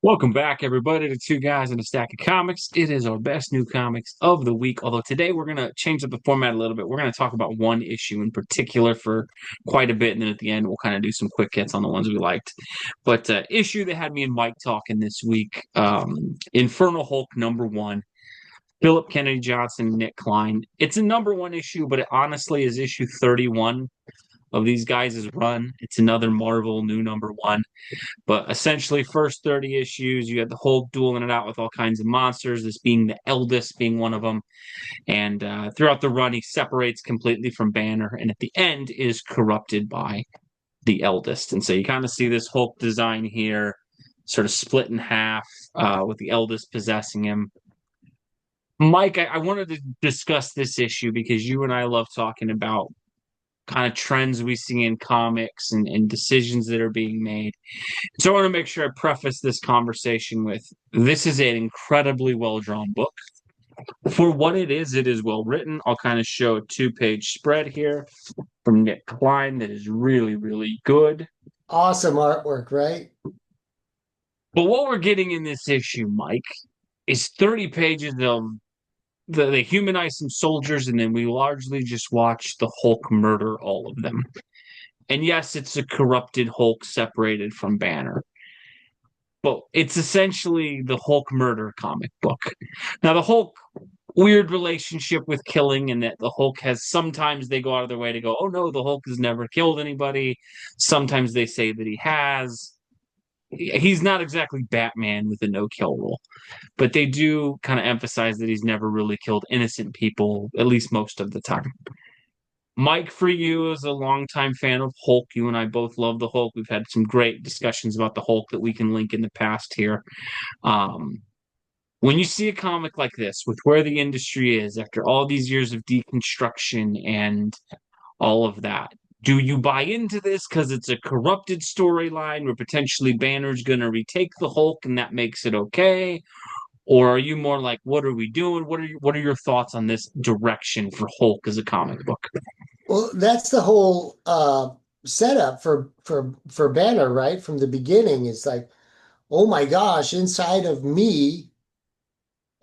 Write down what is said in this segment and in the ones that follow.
Welcome back, everybody, to Two Guys and a Stack of Comics. It is our best new comics of the week. Although today we're going to change up the format a little bit. We're going to talk about one issue in particular for quite a bit, and then at the end we'll kind of do some quick hits on the ones we liked. But issue that had me and Mike talking this week, Infernal Hulk #1. Philip Kennedy Johnson, Nick Klein. It's a #1 issue, but it honestly is issue 31 of these guys' run. It's another Marvel new #1. But essentially, first 30 issues, you had the Hulk dueling it out with all kinds of monsters, this being the eldest, being one of them. And throughout the run, he separates completely from Banner, and at the end is corrupted by the eldest. And so you kind of see this Hulk design here, sort of split in half, with the eldest possessing him. Mike, I wanted to discuss this issue because you and I love talking about kind of trends we see in comics and decisions that are being made. So I want to make sure I preface this conversation with this is an incredibly well drawn book. For what it is well written. I'll kind of show a 2-page spread here from Nick Klein that is really, really good. Awesome artwork, right? But what we're getting in this issue, Mike, is 30 pages of they humanize some soldiers, and then we largely just watch the Hulk murder all of them. And yes, it's a corrupted Hulk separated from Banner. But it's essentially the Hulk murder comic book. Now, the Hulk weird relationship with killing, and that the Hulk has sometimes they go out of their way to go, oh no, the Hulk has never killed anybody. Sometimes they say that he has. He's not exactly Batman with a no kill rule, but they do kind of emphasize that he's never really killed innocent people, at least most of the time. Mike, for you as a longtime fan of Hulk, you and I both love the Hulk. We've had some great discussions about the Hulk that we can link in the past here. Um, when you see a comic like this, with where the industry is after all these years of deconstruction and all of that, do you buy into this because it's a corrupted storyline where potentially Banner's going to retake the Hulk and that makes it okay? Or are you more like, what are we doing? What are your thoughts on this direction for Hulk as a comic book? Well, that's the whole setup for Banner, right? From the beginning, it's like, oh my gosh, inside of me,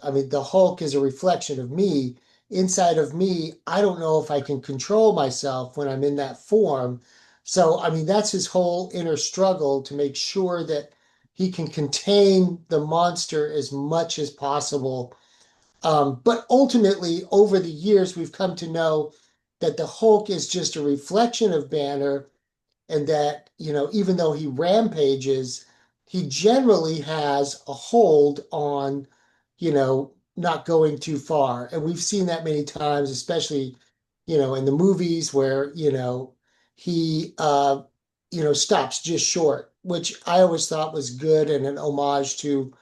I mean, the Hulk is a reflection of me. Inside of me, I don't know if I can control myself when I'm in that form. So, I mean, that's his whole inner struggle to make sure that he can contain the monster as much as possible. But ultimately, over the years, we've come to know that the Hulk is just a reflection of Banner, and that, even though he rampages, he generally has a hold on, not going too far. And we've seen that many times, especially, in the movies where, he, stops just short, which I always thought was good and an homage to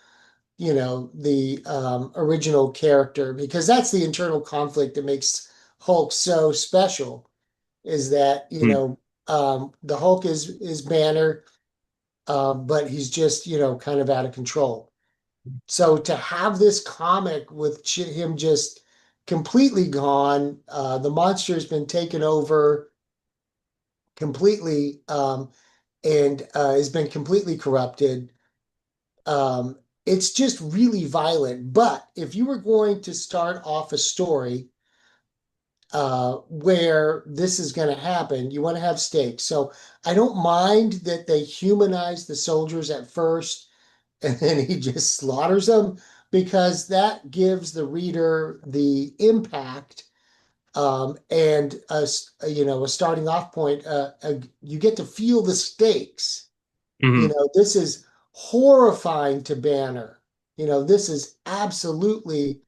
the original character, because that's the internal conflict that makes Hulk so special, is that Hmm. the Hulk is Banner, but he's just kind of out of control. So to have this comic with him just completely gone, the monster has been taken over completely, and has been completely corrupted. Um, it's just really violent. But if you were going to start off a story where this is going to happen, you want to have stakes. So I don't mind that they humanize the soldiers at first and then he just slaughters them, because that gives the reader the impact, and a starting off point. You get to feel the stakes. Hmm. This is horrifying to Banner. This is absolutely,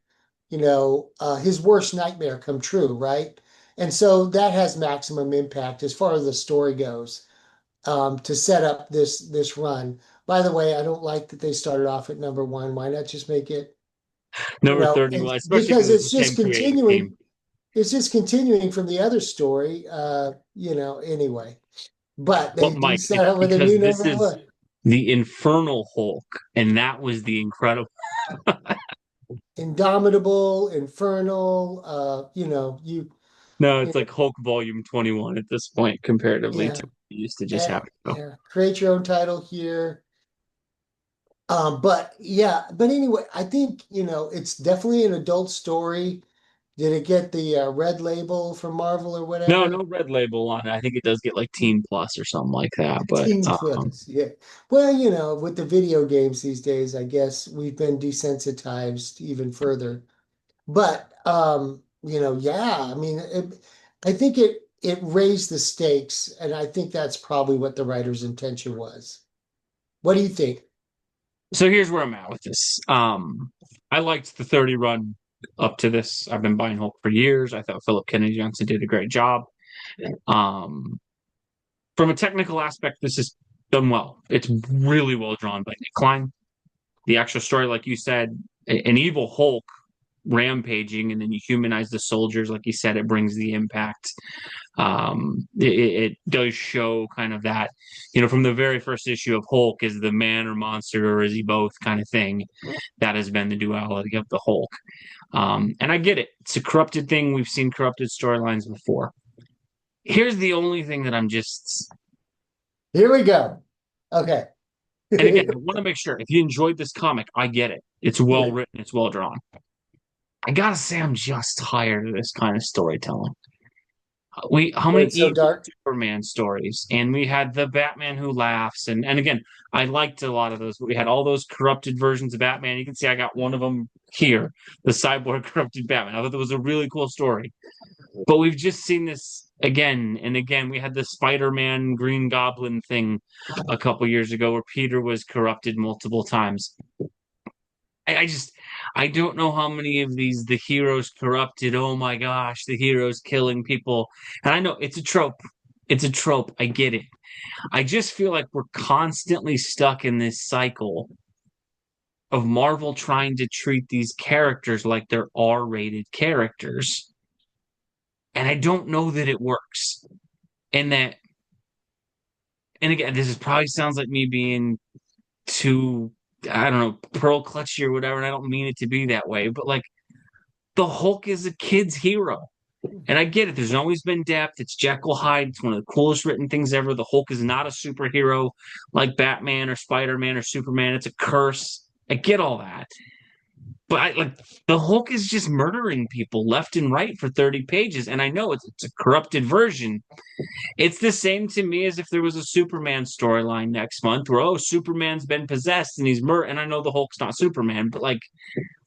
his worst nightmare come true, right? And so that has maximum impact as far as the story goes, to set up this run. By the way, I don't like that they started off at #1. Why not just make it, Number 30, and well, especially because because it's the same creative team. it's just continuing from the other story, anyway. But But they do Mike, it's start out with a because new this is #1. the Infernal Hulk, and that was the incredible. Indomitable, Infernal, No, you it's like Hulk Volume 21 at this point, comparatively yeah, to what it used to just happen. So, yeah. Create your own title here. But yeah, but anyway, I think, it's definitely an adult story. Did it get the red label from Marvel or No, whatever? no red label on it. I think it does get like Teen Plus or something like that. But Teen Plus, yeah. Well, with the video games these days, I guess we've been desensitized even further. But yeah, I mean, I think it raised the stakes, and I think that's probably what the writer's intention was. What do you think? so here's where I'm at with this. I liked the 30 run up to this. I've been buying Hulk for years. I thought Philip Kennedy Johnson did a great job. Um, from a technical aspect, this is done well. It's really well drawn by Nick Klein. The actual story, like you said, an evil Hulk rampaging, and then you humanize the soldiers, like you said, it brings the impact. It does show kind of that, from the very first issue of Hulk, is the man or monster, or is he both kind of thing. That has been the duality of the Hulk. And I get it. It's a corrupted thing. We've seen corrupted storylines before. Here's the only thing that I'm just, Here we go. Okay. and again, I want to make sure if you enjoyed this comic, I get it. It's well Right. written, it's well drawn. I gotta say, I'm just tired of this kind of storytelling. How Where many it's so evil dark. Superman stories, and we had the Batman who laughs, and again, I liked a lot of those, but we had all those corrupted versions of Batman. You can see I got one of them here, the cyborg corrupted Batman. I thought that was a really cool story, but we've just seen this again and again. We had the Spider-Man Green Goblin thing a couple years ago where Peter was corrupted multiple times. I just I don't know how many of these the heroes corrupted. Oh my gosh, the heroes killing people. And I know it's a trope. It's a trope. I get it. I just feel like we're constantly stuck in this cycle of Marvel trying to treat these characters like they're R-rated characters. And I don't know that it works. And that and again, this is probably sounds like me being too, I don't know, pearl clutchy or whatever, and I don't mean it to be that way, but like the Hulk is a kid's hero. And I get it. There's always been depth. It's Jekyll Hyde. It's one of the coolest written things ever. The Hulk is not a superhero like Batman or Spider-Man or Superman. It's a curse. I get all that. But the Hulk is just murdering people left and right for 30 pages. And I know it's a corrupted version. It's the same to me as if there was a Superman storyline next month where, oh, Superman's been possessed and he's murdered. And I know the Hulk's not Superman, but like,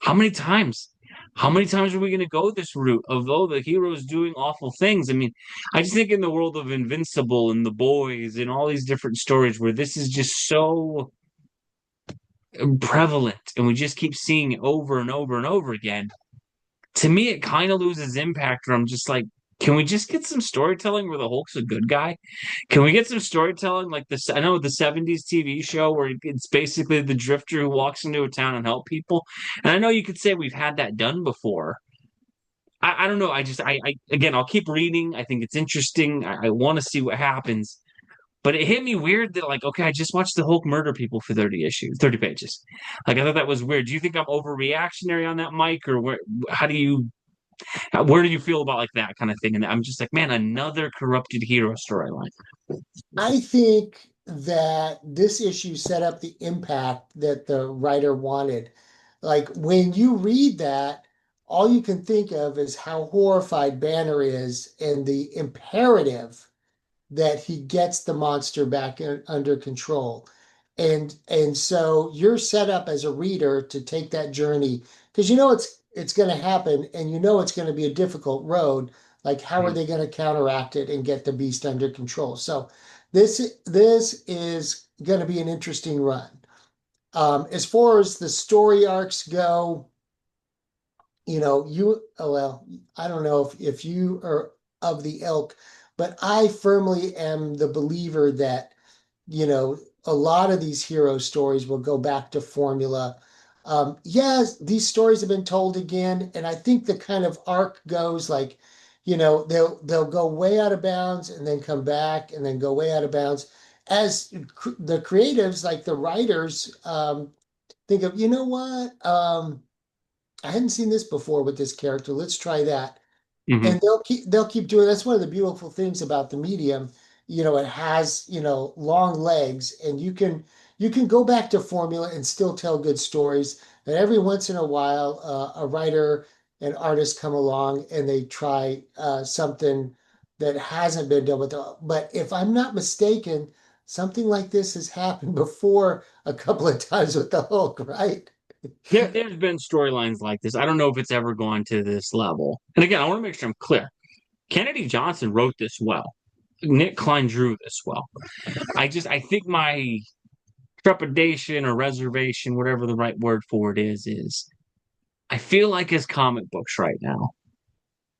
how many times? How many times are we going to go this route of, oh, the hero's doing awful things? I mean, I just think in the world of Invincible and The Boys and all these different stories where this is just so prevalent and we just keep seeing it over and over and over again, to me, it kind of loses impact where I'm just like, can we just get some storytelling where the Hulk's a good guy? Can we get some storytelling like this? I know the 70s TV show where it's basically the drifter who walks into a town and help people. And I know you could say we've had that done before. I don't know. Again, I'll keep reading. I think it's interesting. I want to see what happens. But it hit me weird that, like, okay, I just watched the Hulk murder people for 30 issues, 30 pages. Like, I thought that was weird. Do you think I'm overreactionary on that, Mike? Or where do you feel about like that kind of thing? And I'm just like, man, another corrupted hero storyline. I think that this issue set up the impact that the writer wanted. Like when you read that, all you can think of is how horrified Banner is and the imperative that he gets the monster back under control. And so you're set up as a reader to take that journey because it's going to happen and it's going to be a difficult road. Like how are Mhm. they going to counteract it and get the beast under control? So this is going to be an interesting run. As far as the story arcs go, well, I don't know if you are of the ilk, but I firmly am the believer that, a lot of these hero stories will go back to formula. Yes, these stories have been told again, and I think the kind of arc goes like, they'll go way out of bounds and then come back and then go way out of bounds. As the creatives, like the writers, think of, you know what? I hadn't seen this before with this character. Let's try that. Mhm. And they'll keep doing. That's one of the beautiful things about the medium. It has, long legs and you can go back to formula and still tell good stories. And every once in a while, a writer and artist come along and they try something that hasn't been done with the, but if I'm not mistaken, something like this has happened before a couple of times with the Hulk, right? There's been storylines like this. I don't know if it's ever gone to this level. And again, I want to make sure I'm clear. Kennedy Johnson wrote this well. Nick Klein drew this well. I think my trepidation or reservation, whatever the right word for it is I feel like as comic books right now,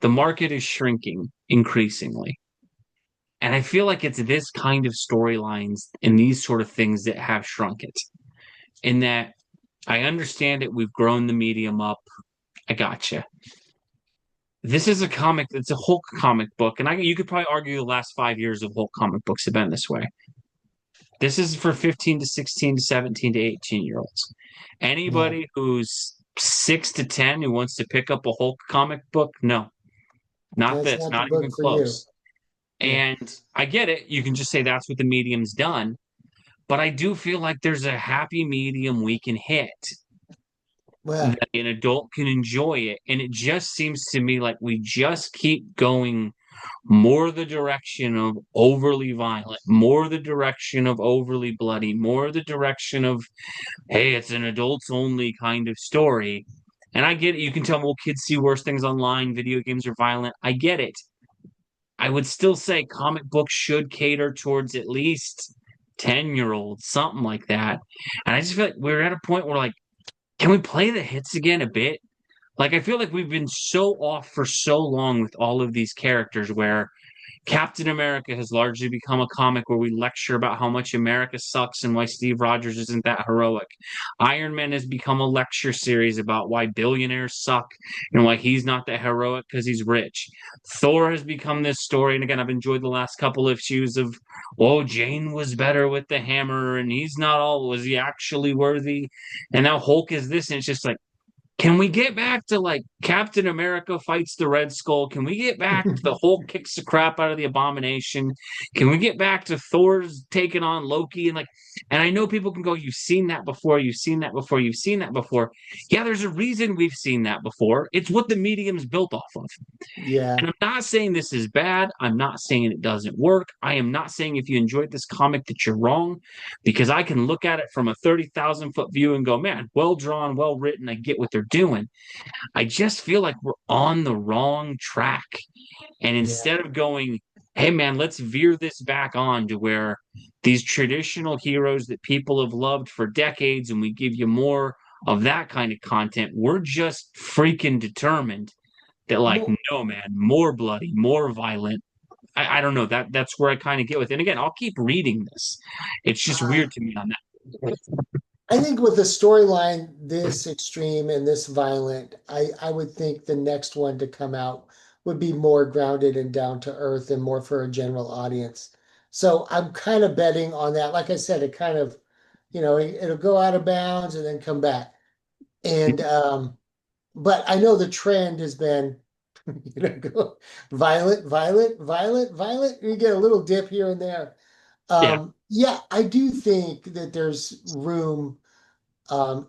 the market is shrinking increasingly. And I feel like it's this kind of storylines and these sort of things that have shrunk it. In that I understand it, we've grown the medium up. I gotcha. This is a comic, it's a Hulk comic book, and you could probably argue the last 5 years of Hulk comic books have been this way. This is for 15 to 16 to 17 to 18-year olds. Yeah, Anybody who's 6 to 10 who wants to pick up a Hulk comic book, no, not that's this, not the not even book for you. close. Yeah. And I get it. You can just say that's what the medium's done. But I do feel like there's a happy medium we can hit Well, that an adult can enjoy it. And it just seems to me like we just keep going more the direction of overly violent, more the direction of overly bloody, more the direction of, hey, it's an adults only kind of story. And I get it. You can tell, well, kids see worse things online. Video games are violent. I get it. I would still say comic books should cater towards at least 10-year-olds, something like that. And I just feel like we're at a point where, like, can we play the hits again a bit? Like, I feel like we've been so off for so long with all of these characters where Captain America has largely become a comic where we lecture about how much America sucks and why Steve Rogers isn't that heroic. Iron Man has become a lecture series about why billionaires suck and why he's not that heroic because he's rich. Thor has become this story, and again, I've enjoyed the last couple of issues of, oh, Jane was better with the hammer, and he's not all, was he actually worthy? And now Hulk is this, and it's just like, can we get back to like Captain America fights the Red Skull? Can we get back to the Hulk kicks the crap out of the Abomination? Can we get back to Thor's taking on Loki? And I know people can go, you've seen that before, you've seen that before, you've seen that before. Yeah, there's a reason we've seen that before. It's what the medium's built off of. yeah. And I'm not saying this is bad. I'm not saying it doesn't work. I am not saying if you enjoyed this comic that you're wrong, because I can look at it from a 30,000-foot view and go, man, well drawn, well written. I get what they're doing. I just feel like we're on the wrong track. And Yeah. instead of going, hey, man, let's veer this back on to where these traditional heroes that people have loved for decades and we give you more of that kind of content, we're just freaking determined that, like, Well, no, man, more bloody, more violent. I don't know. That's where I kind of get with it. And again, I'll keep reading this. It's just uh, weird to me on that. I think with a storyline this extreme and this violent, I would think the next one to come out would be more grounded and down to earth and more for a general audience. So I'm kind of betting on that. Like I said, it kind of, it'll go out of bounds and then come back. And but I know the trend has been, go violent, violent, violent, violent. You get a little dip here and there. Yeah, Yeah, I do think that there's room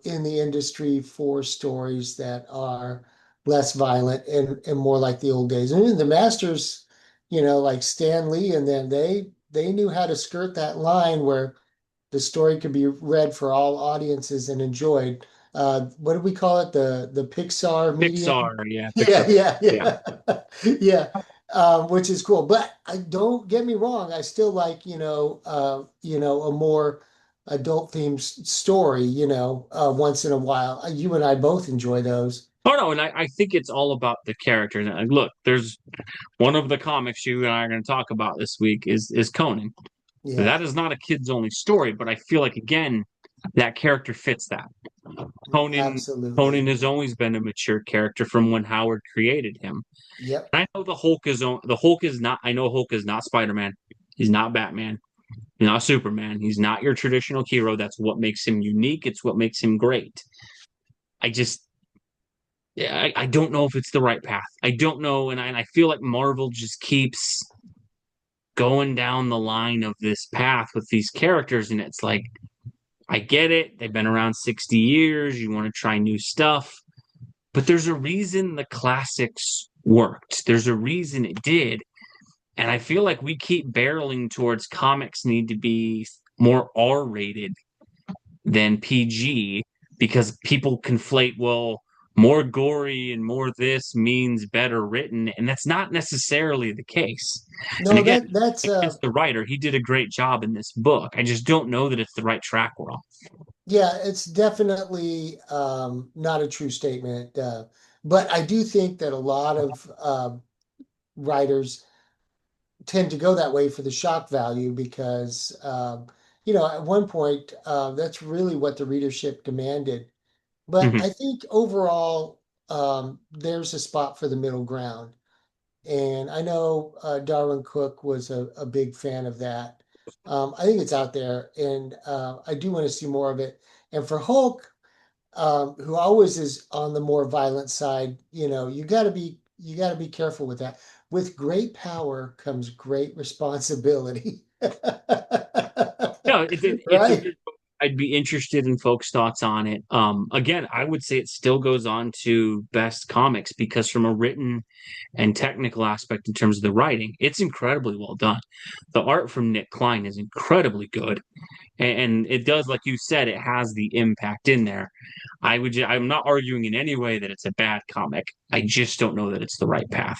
in the industry for stories that are less violent and more like the old days. And the masters, like Stan Lee and them, they knew how to skirt that line where the story could be read for all audiences and enjoyed. What do we call it? The Pixar medium? Pixar. Yeah, Yeah, Pixar. yeah, Yeah. yeah, yeah. Which is cool. But I don't get me wrong. I still like, a more adult themed story, once in a while. You and I both enjoy those. Oh no, and I think it's all about the characters. And look, there's one of the comics you and I are going to talk about this week is Conan. Yeah, That is not a kids only story, but I feel like again that character fits that. Conan Conan absolutely. has always been a mature character from when Howard created him. Yep. And I know the Hulk is not. I know Hulk is not Spider-Man. He's not Batman. He's not Superman. He's not your traditional hero. That's what makes him unique. It's what makes him great. I just yeah, I don't know if it's the right path. I don't know, and I feel like Marvel just keeps going down the line of this path with these characters, and it's like I get it. They've been around 60 years. You want to try new stuff. But there's a reason the classics worked. There's a reason it did. And I feel like we keep barreling towards comics need to be more R rated than PG because people conflate, well, more gory and more this means better written. And that's not necessarily the case. And No, again, that's against the writer, he did a great job in this book. I just don't know that it's the right track we're on. yeah, it's definitely not a true statement. But I do think that a lot of writers tend to go that way for the shock value because, at one point, that's really what the readership demanded. But Mhm. I think overall, there's a spot for the middle ground. And I know Darwin Cook was a big fan of that. I think it's out there, and I do want to see more of it. And for Hulk, who always is on the more violent side, you got to be careful with that. With great power comes great responsibility. No, it's a Right? good book. I'd be interested in folks' thoughts on it. Again, I would say it still goes on to best comics because from a written and technical aspect in terms of the writing, it's incredibly well done. The art from Nick Klein is incredibly good, and it does, like you said, it has the impact in there. I'm not arguing in any way that it's a bad comic. I just don't know that it's the right path.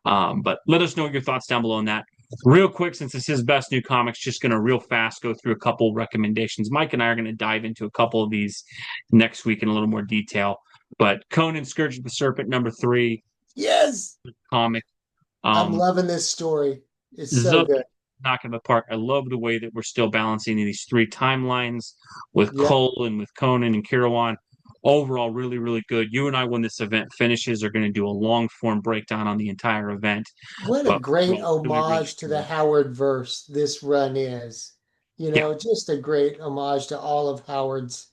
But let us know your thoughts down below on that. Real quick, since this is best new comics, just going to real fast go through a couple recommendations. Mike and I are going to dive into a couple of these next week in a little more detail. But Conan Scourge of the Serpent, #3 Yes. comic. I'm Um, loving this story. It's so Zub good. knocking it apart. I love the way that we're still balancing these three timelines with Yep. Cole and with Conan and Kirawan. Overall, really, really good. You and I, when this event finishes, are going to do a long form breakdown on the entire event. What a But great overall, really, really homage to the good. Howard verse this run is. Yeah. Just a great homage to all of Howard's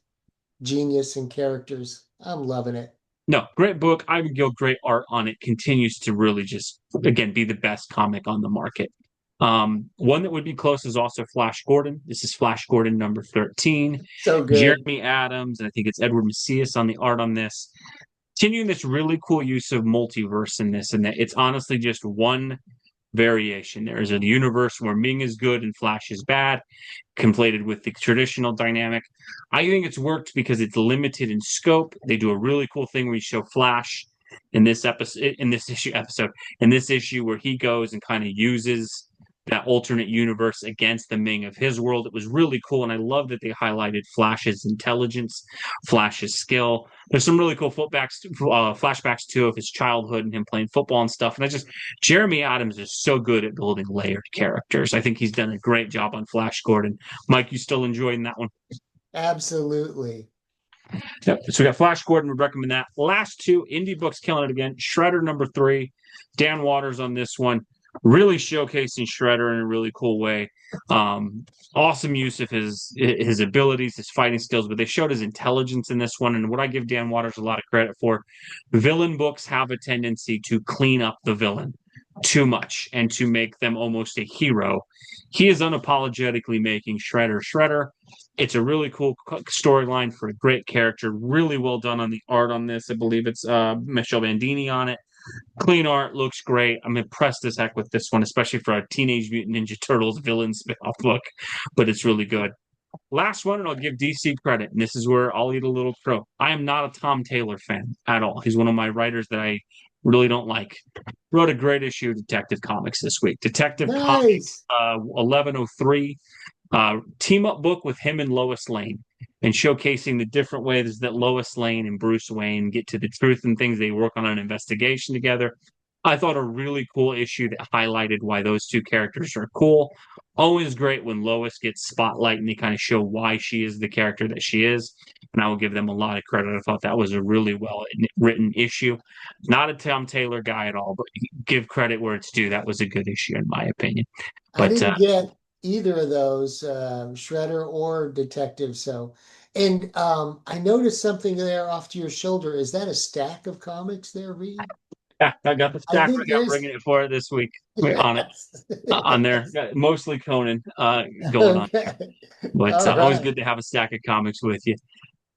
genius and characters. I'm loving it. No, great book. Ivan Gill, great art on it. Continues to really just, again, be the best comic on the market. One that would be close is also Flash Gordon. This is Flash Gordon #13. So good. Jeremy Adams, and I think it's Edward Macias on the art on this. Continuing this really cool use of multiverse in this, and that it's honestly just one variation. There is a universe where Ming is good and Flash is bad, conflated with the traditional dynamic. I think it's worked because it's limited in scope. They do a really cool thing where you show Flash in this issue where he goes and kind of uses that alternate universe against the Ming of his world. It was really cool, and I love that they highlighted Flash's intelligence, Flash's skill. There's some really cool flashbacks too of his childhood and him playing football and stuff. And I just Jeremy Adams is so good at building layered characters. I think he's done a great job on Flash Gordon. Mike, you still enjoying that one? Absolutely. Yep. So we got Flash Gordon. Would recommend that. Last two indie books killing it again. Shredder #3. Dan Waters on this one. Really showcasing Shredder in a really cool way. Awesome use of his abilities, his fighting skills, but they showed his intelligence in this one. And what I give Dan Waters a lot of credit for, villain books have a tendency to clean up the villain too much and to make them almost a hero. He is unapologetically making Shredder Shredder. It's a really cool storyline for a great character. Really well done on the art on this. I believe it's Michelle Bandini on it. Clean art, looks great. I'm impressed as heck with this one, especially for a Teenage Mutant Ninja Turtles villain spin-off book. But it's really good. Last one, and I'll give DC credit, and this is where I'll eat a little crow. I am not a Tom Taylor fan at all. He's one of my writers that I really don't like. Wrote a great issue of Detective Comics this week. Detective Comics Nice. 1103 team up book with him and Lois Lane and showcasing the different ways that Lois Lane and Bruce Wayne get to the truth and things. They work on an investigation together. I thought a really cool issue that highlighted why those two characters are cool. Always great when Lois gets spotlight and they kind of show why she is the character that she is. And I will give them a lot of credit. I thought that was a really well written issue. Not a Tom Taylor guy at all, but give credit where it's due. That was a good issue in my opinion. I But didn't get either of those, Shredder or Detective. And I noticed something there off to your shoulder. Is that a stack of comics there, Reed? I got the I stack think right. I'm there's bringing it for it this week. We're on it. yes. On there. Mostly Conan going on there. Okay. But All always right. good to have a stack of comics with you.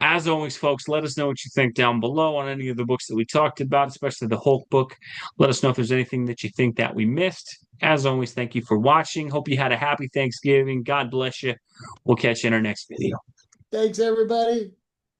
As always, folks, let us know what you think down below on any of the books that we talked about, especially the Hulk book. Let us know if there's anything that you think that we missed. As always, thank you for watching. Hope you had a happy Thanksgiving. God bless you. We'll catch you in our next video. Thanks, everybody.